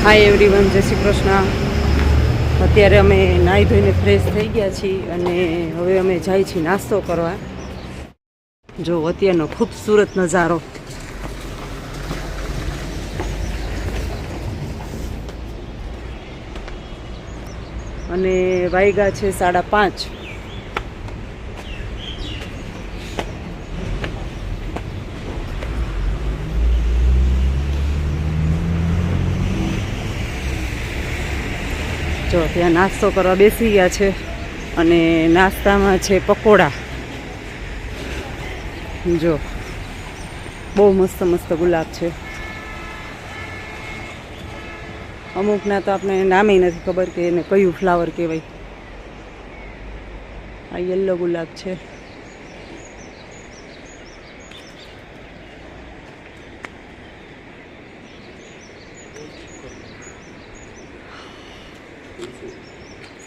Hi everyone, જય શ્રી કૃષ્ણ. અત્યારે અમે નાહી ધોઈને ફ્રેશ થઈ ગયા છીએ અને હવે અમે જાય છીએ નાસ્તો કરવા. જો અત્યારનો ખૂબસૂરત નજારો. અને વાગ્યા છે 5:30. જો ત્યાં નાસ્તો કરવા બેસી ગયા છે અને નાસ્તામાં છે પકોડા. જો બહુ મસ્ત મસ્ત ગુલાબ છે. અમુકના તો આપણે નામે નથી ખબર કે એને કયું ફ્લાવર કહેવાય. આ યલો ગુલાબ છે.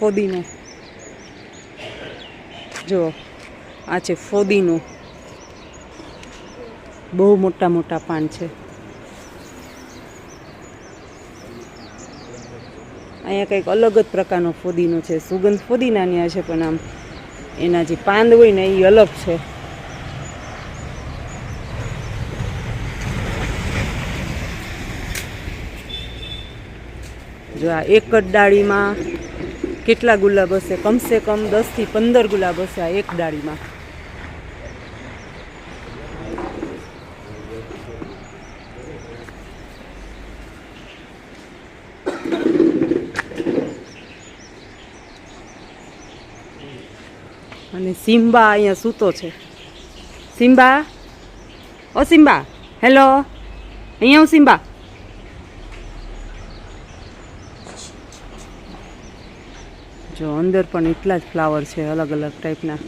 ફોદીનો. જો આ છે ફોદીનો. બહુ મોટા મોટા પાન છે. અહીંયા કંઈક અલગ જ પ્રકારનો ફોદીનો છે. સુગંધ ફોદીનાની આ છે, પણ આમ એના જે પાંદ હોય ને એ અલગ છે. જો આ એક જ ડાળીમાં કેટલા ગુલાબ હશે? કમસે કમ 10 થી 15 ગુલાબ હશે આ એક ડાળીમાં. અને સિમ્બા અહીંયા સૂતો છે. સિમ્બા, ઓ સિમ્બા, હેલો, અહીંયા હું સિમ્બા. જો અંદર પણ એટલા જ ફ્લાવર છે, અલગ અલગ ટાઈપના.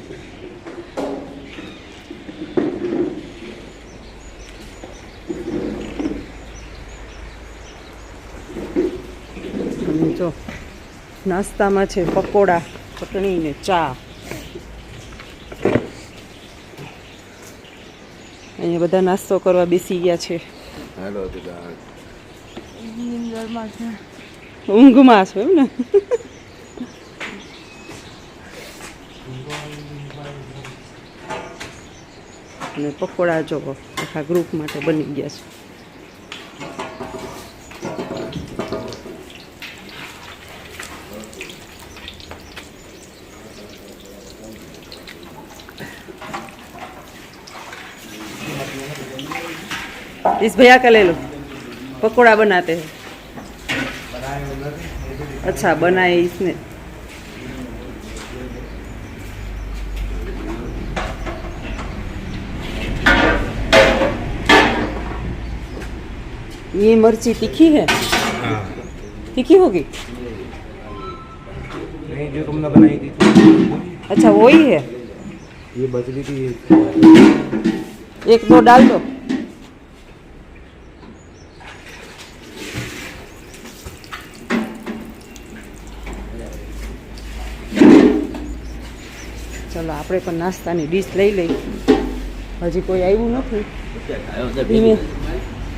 અને જો નાસ્તામાં છે પકોડા, ચટણી ને ચા. અહીંયા બધા નાસ્તો કરવા બેસી ગયા છે. ઊંઘમાં છો એમ ને? અને પકોડા જો આખા ગ્રુપ માટે બની ગયા છે. इस भैया का ले लो, पकोड़ा बनाते हैं. अच्छा बनाए इसने. ये मिर्ची तीखी है? हाँ. तीखी होगी? नहीं, जो तुमने बनाई थी. अच्छा वही है. ये बचली थी. एक दो डाल दो. ચલો આપણે પણ નાસ્તાની ડીશ લઈ લઈ. હજી કોઈ આવ્યું નથી.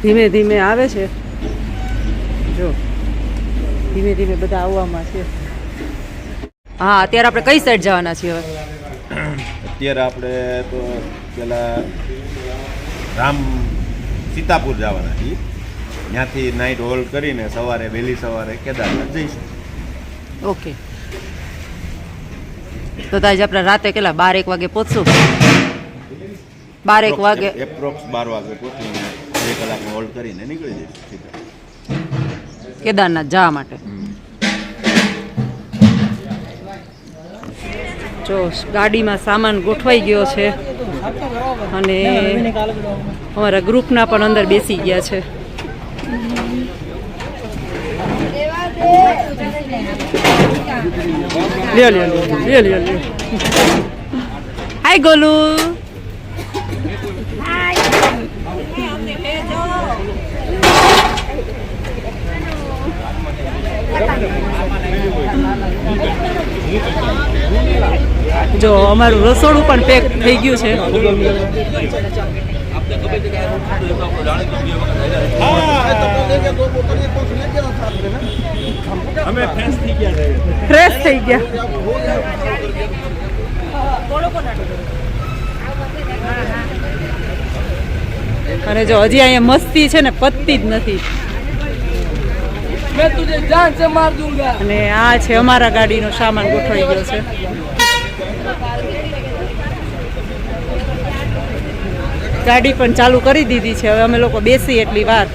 ધીમે ધીમે આવે છે. જો ધીમે ધીમે બધા આવવામાં છે. હા, અત્યારે આપણે કઈ સાઈડ જવાના છીએ હવે? અત્યારે આપણે તો પેલા સીતાપુર જવાના છીએ. ત્યાંથી નાઇટ હોલ્ડ કરીને સવારે વહેલી સવારે કેદારનાથ જઈશું. ઓકે, તો આજે આપણે રાતે કેટલા 12-1 વાગે પહોંચશું? 12-1 વાગે એપ્રોક્સ 12 વાગે પહોંચીને 2 કલાકનો હોલ્ડ કરીને નીકળી જઈશું કેદારનાથ જવા માટે. જો ગાડીમાં સામાન ગોઠવાઈ ગયો છે અને અમારા ગ્રુપના પણ અંદર બેસી ગયા છે. લ્યો લ્યો લ્યો લ્યો લ્યો. હાય ગોલુ. જો અમારું રસોડું પણ પેક થઈ ગયું છે. થઈ ગયા. અને જો હજી અહીંયા મસ્તી છે ને પતતી જ નથી. અને આ છે અમારા ગાડીનો સામાન ગોઠવાઈ ગયો છે. ગાડી પણ ચાલુ કરી દીધી છે. હવે અમે લોકો બેસી એટલી વાર.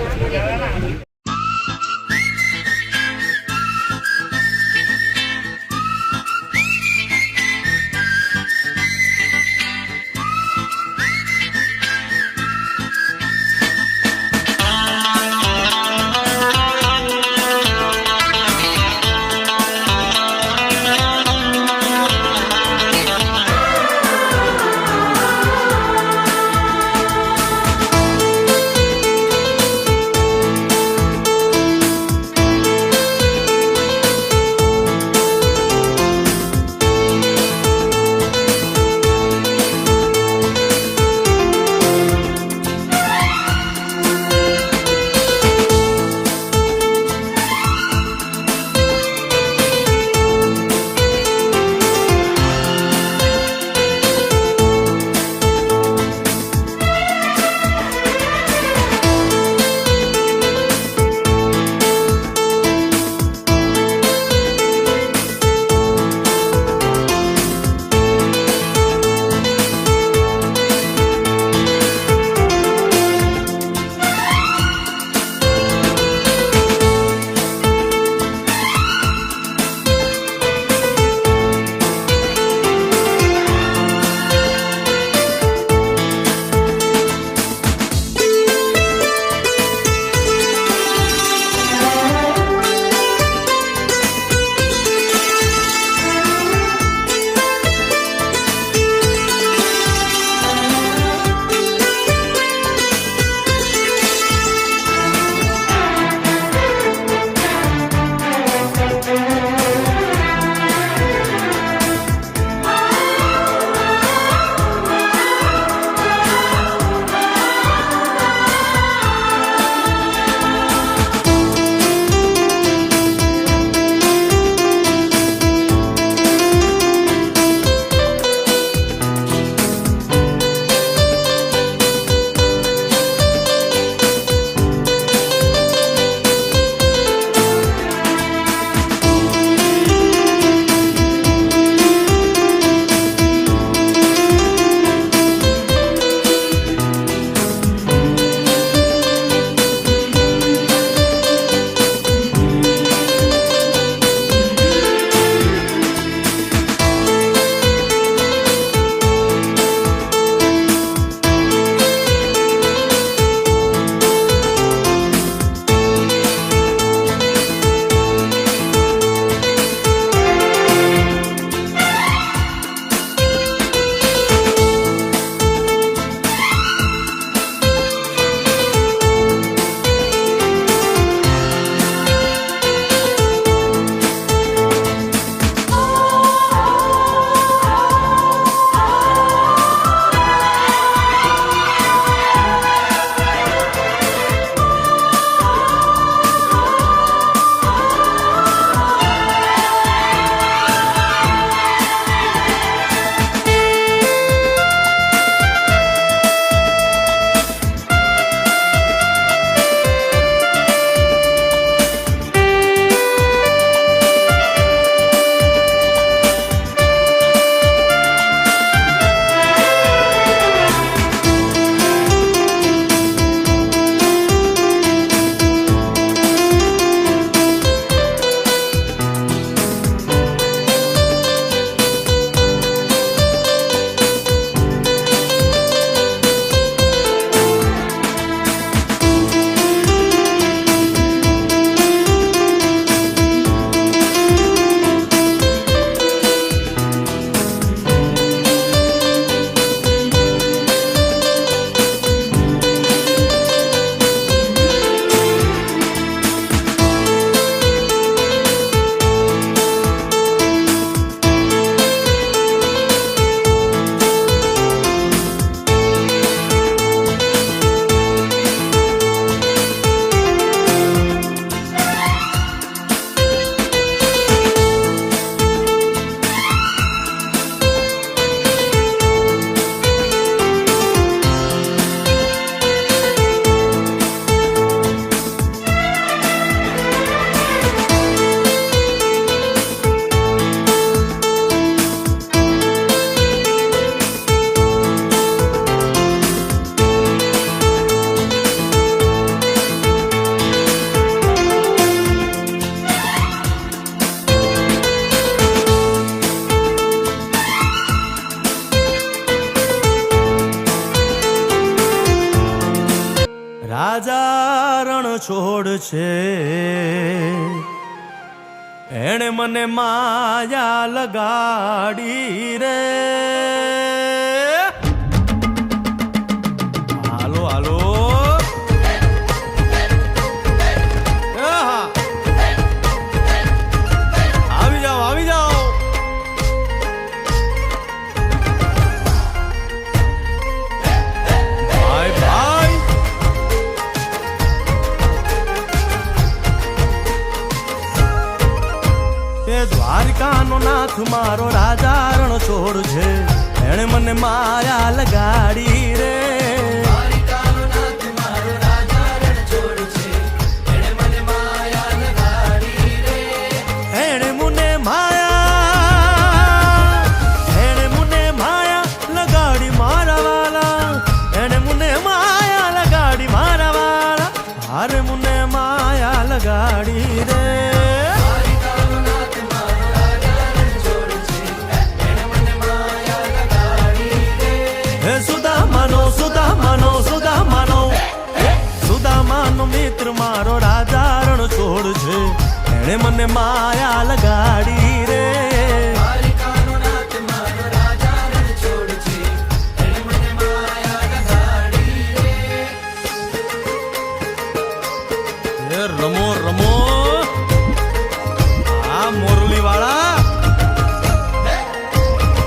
છોડ છે એણે મને માયા લગાડી રે હાલો હાલો આવી જાઓ આવી જાઓ ભાઈ ભાઈ એ દ્વારકાનો નાથ મારો રાજા રણ છોડ છે એણે મને માયા લગાડી રે એણે મને માયા લગાડી મારા વાલા એણે મને માયા લગાડી મારા વાલા હારે મને માયા લગાડી રે સુદામાનો મિત્ર મારો રાજા રણ છોડ છે એણે મને માયા લગાડી રે એ રમો રમો આ મોરલી વાળા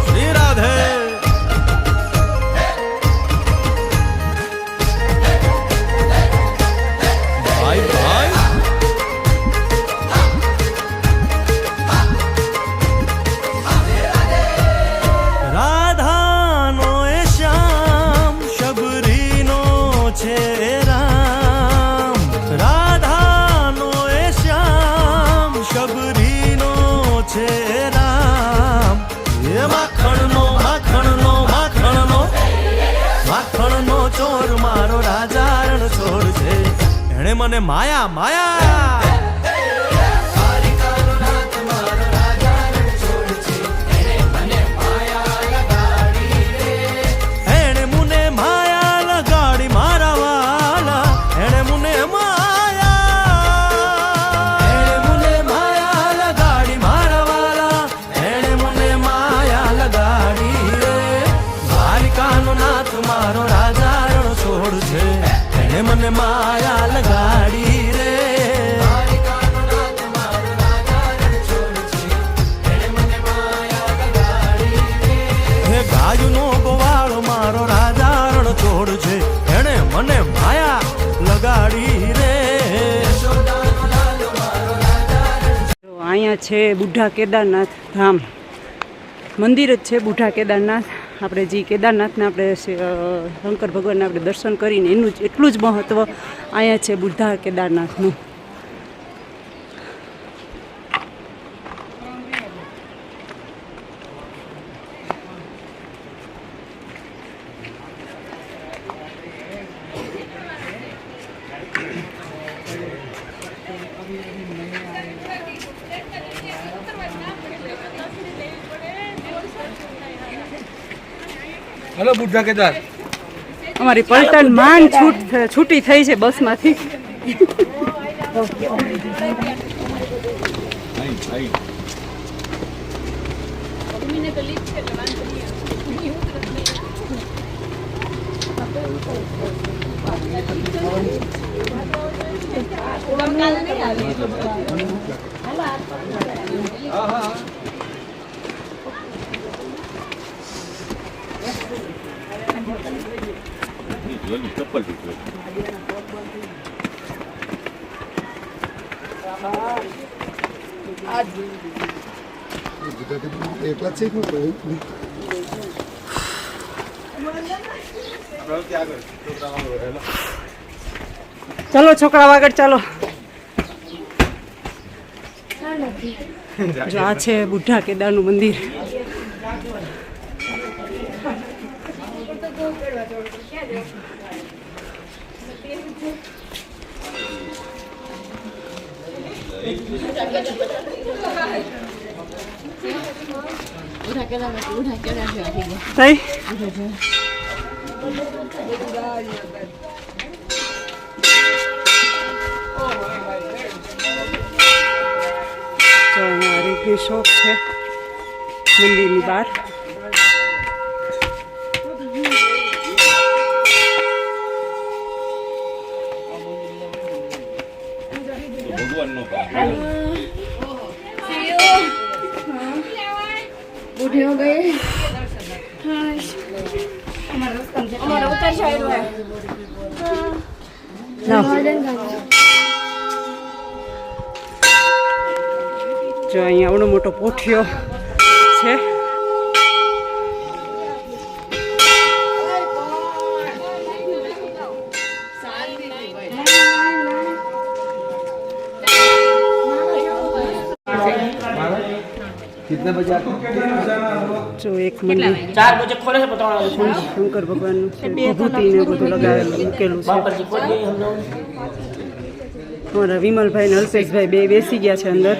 શ્રી રાધે ભાઈ ભાઈ રાધાનો એ શ્યામ શબરીનો છે રામ રાધાનો એ શ્યામ શબરીનો છે રામ એ માખણનો માખણનો માખણનો માખણનો ચોર મારો રાજા રણ છોડ છે એણે મને માયા માયા એણે મને માયા લગાડી મારા વાલા એણે મને માયા લગાડી મારા વાલા એણે મને માયા લગાડી રે દ્વારિકાનો નાથ મારો રાજા રણ છોડ છે એણે મને માયા લગાડી રે હે ગાયનો ગોવાળ મારો રાજા રણ છોડ છે એણે મને માયા લગાડી રે અહીંયા છે બુઢા કેદારનાથ ધામ મંદિર જ છે બુઢા કેદારનાથ આપણે જે કેદારનાથને આપણે શંકર ભગવાનને આપણે દર્શન કરીને એનું જ એટલું જ મહત્ત્વ અહીંયા છે બુઢા કેદારનાથનું હલો બુઢા કેદાર અમારી પલટન માંડ છૂટી થઈ છે બસમાંથી ચપ્પલ એટલા છે ચલો છોકરા આગળ ચાલો જો આ છે બુઢા કેદારનું મંદિર થઈ એ શોપ છે મંદિરની બહાર. बूढ़े हो गए हाँ हमारा उतर शायद है જો અહીંયા આવડો મોટો પોઠિયો છે. कितने बजे आते જો એક મંદિર 4 બજે ખોલે છે શંકર ભગવાનનું છે. વિભૂતિ ને બધું લગાવેલું મૂકેલું છે. અમારા વિમલભાઈ ને અલ્પેશભાઈ બે બેસી ગયા છે અંદર.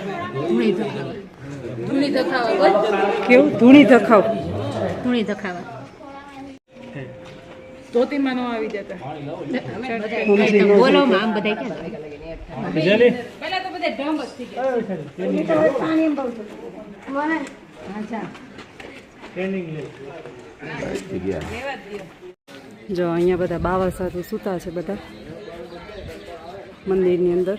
કેવું ધૂણી ધખાવ ધૂણી ધખાવા બોલો માં આમ બધા જો અહીંયા બધા બાવા સાથે સૂતા છે બધા મંદિરની અંદર.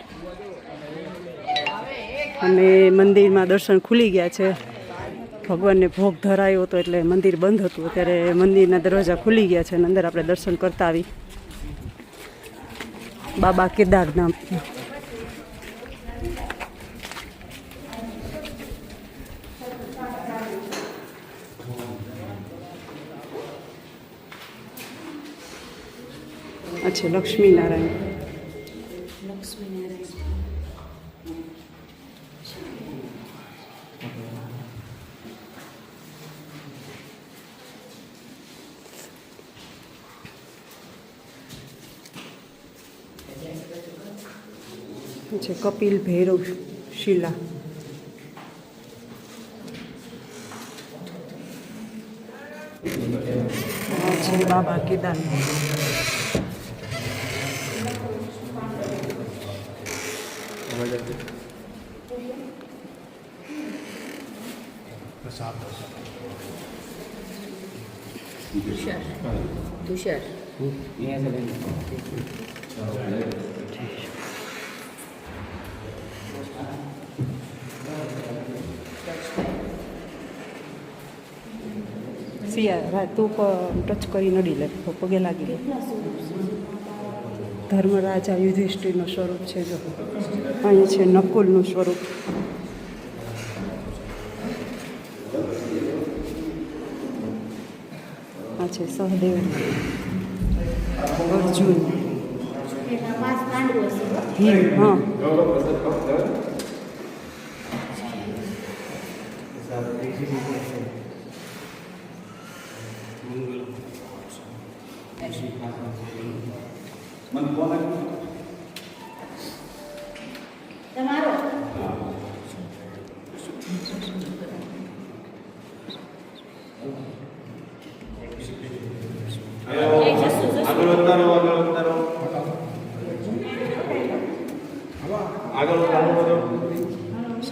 અને મંદિરમાં દર્શન ખુલી ગયા છે. ભગવાનને ભોગ ધરાયો હતો એટલે મંદિર બંધ હતું. અત્યારે મંદિરના દરવાજા ખુલી ગયા છે અને અંદર આપણે દર્શન કરતા આવી. બાબા કેદારનાથ અચ્છા લક્ષ્મીનારાયણ. છે કપિલ ભૈરવ શિલા. આ છે બાબા કેદારનાથ. तुषार સિયા તું ટચ કરી નડી લે પગે લાગી લે. ધર્મરાજા યુધિષ્ઠિરનું સ્વરૂપ છે. જો અહીંયા છે નકુલનું સ્વરૂપ. આ છે સહદેવ, અર્જુન, ભીમ. હા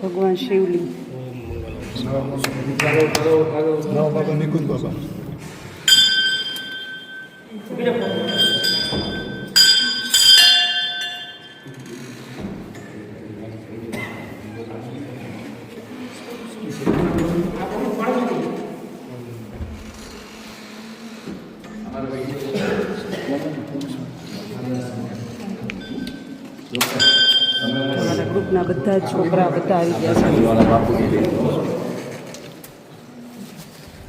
ભગવાન શિવલિંગ. बाबा निकुंज बाबा અમારા ગ્રુપના બધા છોકરા બધા આવી ગયા છે.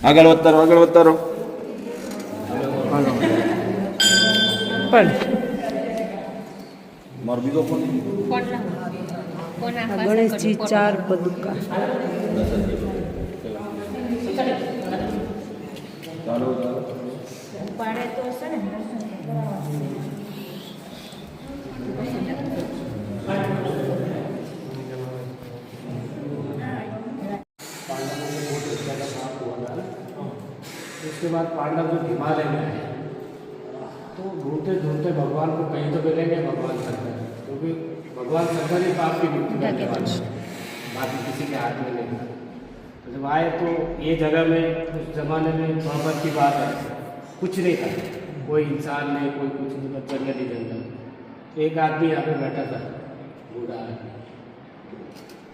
આગળ વધતારો પણ મારો બીજો ફોન આ ગણેશજી 4 બદુકા. उसके बाद पांडव जो हिमालय में आए तो ढूंढते ढूंढते भगवान को कहीं तो मिलेंगे भगवान शंकर, क्योंकि भगवान शंकर ही पाप की मुक्ति करने वाले हैं. बाकी किसी के हाथ में नहीं था। तो जब आए तो ये जगह में उस ज़माने में मोहब्बत की बात है, कुछ नहीं था, कोई इंसान नहीं, कोई कुछ नहीं, बस जंगल ही जंगल। एक आदमी यहाँ पे बैठा था, बूढ़ा आदमी।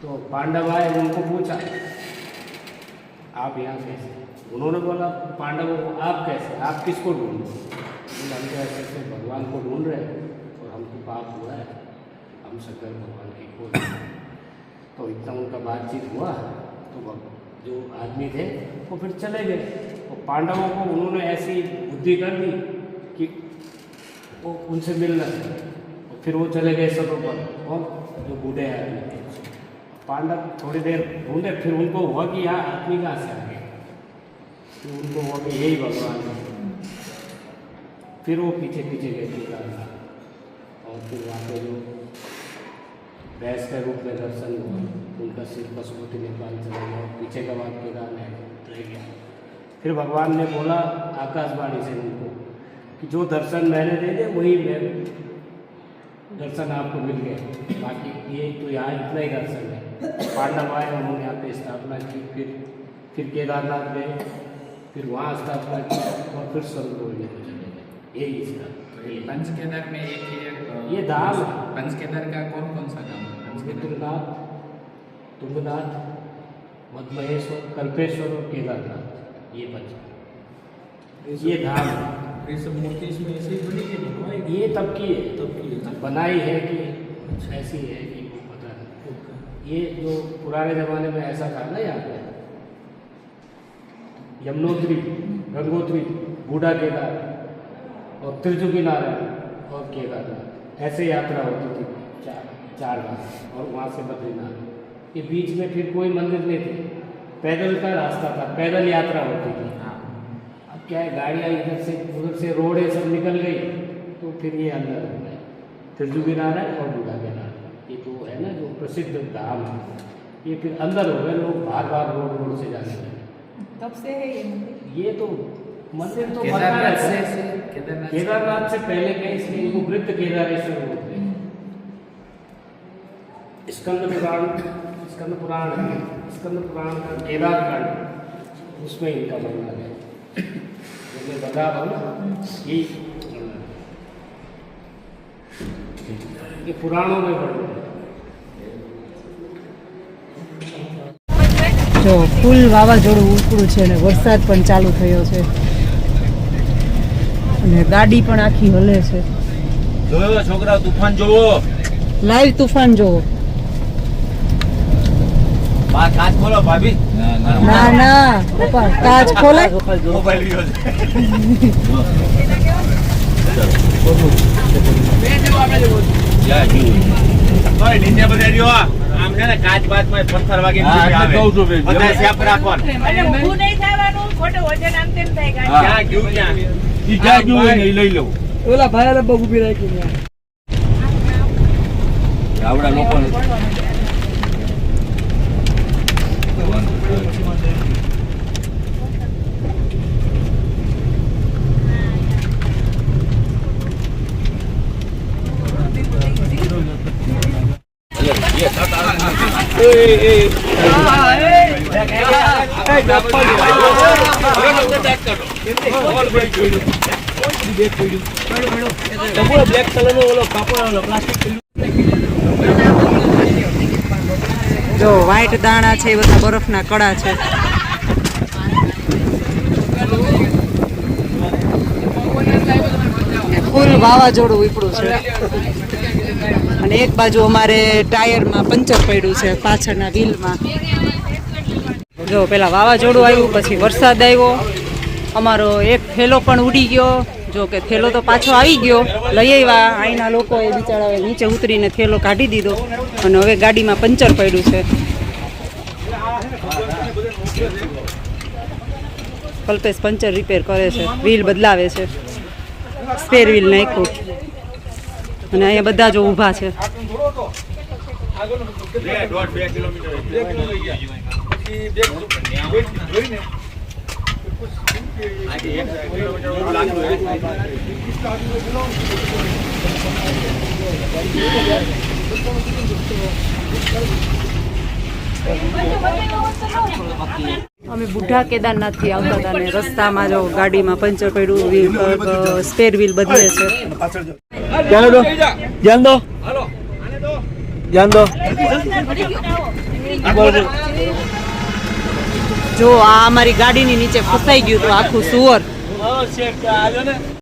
तो पांडव आए, उनको पूछा आप यहाँ कैसे? उन्होंने बोला पांडवों को आप कैसे, आप किसको ढूंढ रहे हो? हम तो ऐसे भगवान को ढूंढ रहे हैं और हमको पाप हुआ है, हम शंकर भगवान की खोज। तो इतना उनका बातचीत हुआ तो जो आदमी थे वो फिर चले गए। और पांडवों को उन्होंने ऐसी बुद्धि कर दी कि वो उनसे मिल रहे थे, और फिर वो चले गए सरों पर, और जो बूढ़े आदमी थे पांडव थोड़ी देर ढूंढे, फिर उनको हुआ कि यहाँ आदमी कहाँ से आ गए, तो उनको हुआ कि यही भगवान है। फिर वो पीछे पीछे गए केदारनाथ, और फिर वहाँ पे जो भैंस के रूप में दर्शन हुआ, उनका सिर पशुपति नेपाल चला गया, और पीछे का बात केदारनाथ रह गया। फिर भगवान ने बोला आकाशवाणी से उनको कि जो दर्शन मैंने दे दे वही मैं दर्शन आपको मिल गए, बाकी ये तो यहाँ इतना ही दर्शन है। पांडव आए, उन्होंने यहाँ पे स्थापना की, फिर केदारनाथ गए, फिर वहाँ स्थापना की, और फिर स्वर्ग बोलने को चले गए। यही इसका पंच केदार में एक ये धाम है। पंच केदार का कौन कौन सा धाम है? तुंगनाथ, तुंगनाथ, मधमहेश्वर, कल्पेश्वर और केदारनाथ, ये पंच, ये धाम है। ये सब मूर्ति इसमें ऐसे ही बनी कि बनवाई? ये तब की है, तब की है। बनाई है कि ऐसी है कि वो पता नहीं। ये जो पुराने ज़माने में ऐसा था ना, यहाँ पे यमुनोत्री, गंगोत्री, बूढ़ा केदार और त्रिजुगी नारायण और केदारनाथ, ऐसे यात्रा होती थी चार बार, और वहाँ से बद्रीनाथ। ये बीच में फिर कोई मंदिर नहीं थे, पैदल का रास्ता था, पैदल यात्रा होती थी। अब क्या है, गाड़ियाँ इधर से उधर से रोडें सब निकल गई, तो फिर ये अंदर हो गए त्रिजुगी नारायण और बूढ़ा केदार। ये तो है ना जो प्रसिद्ध धाम है, ये फिर अंदर हो गए, लोग बार बार रोड से जाने लगे। तब से है ये मंदिर? ये तो मंदिर तो केदारनाथ बनता है। से केदारनाथ से पहले के इसलिए इनको वृत्त केदारेश्वर बोलते हैं। स्कंद पुराण का केदार कांड, उसमें इनका वर्णन है। जैसे बता रहा हूँ ना, ये पुराणों में वर्णन है। જો ફૂલ વાવાઝોડું ઉપડું છે અને વરસાદ પણ ચાલુ થયો છે અને ગાડી પણ આખી હલે છે. જોયો છોકરા, તુફાન જોવો. લાઈવ તુફાન જોવો. બા કાચ ખોલો ભાભી. ના ના પપ્પા કાચ ખોલાય. મોબાઈલ ગયો છે. કોઈ નીચે બધા રહ્યો. આમ છે ને કાચ બાચમાં પથ્થર વાગે આવે. બધા સેફ રાખવાનું. અને ઊભું નહીં થવાનું, ખોટું વજન આમ તેમ થાય ગાડી. ક્યાં ગયું ક્યાં? ઈ ક્યાં ગયું હોય ને ઈ લઈ લઉં. ઓલા ભાઈ બહુ ઊભી રાખી ને આવડા લોકોને બ્લેક કલરનો ઓલો કાપડ પ્લાસ્ટિક જો વ્હાઈટ દાણા છે એ બધા બરફના કડા છે. ફૂલ વાવાઝોડું ઉપડ્યું છે અને એક બાજુ અમારે ટાયરમાં પંચર પડ્યું છે પાછળના વ્હીલમાં. જો પેલા વાવાઝોડું આવ્યું, પછી વરસાદ આવ્યો, અમારો એક થેલો પણ ઉડી ગયો. જો કે થેલો તો પાછો આવી ગયો, લઈ આવ્યા. અહીંના લોકોએ બિચારા નીચે ઉતરીને થેલો કાઢી દીધો અને હવે ગાડીમાં પંચર પડ્યું છે. કલ્પેશ પંચર રિપેર કરે છે, વ્હીલ બદલાવે છે, સ્પેર વ્હીલ નાખ્યું અને અહીંયા બધા જો ઊભા છે. 2 કિલોમીટર અમે બુઢા કેદારનાથથી આવતા હતા ને રસ્તામાં જો ગાડીમાં પંચર પડ્યું, સ્પેર વ્હીલ બદલે છે. જો આ અમારી ગાડીની નીચે ફસાઈ ગયું હતું આખું સુવર.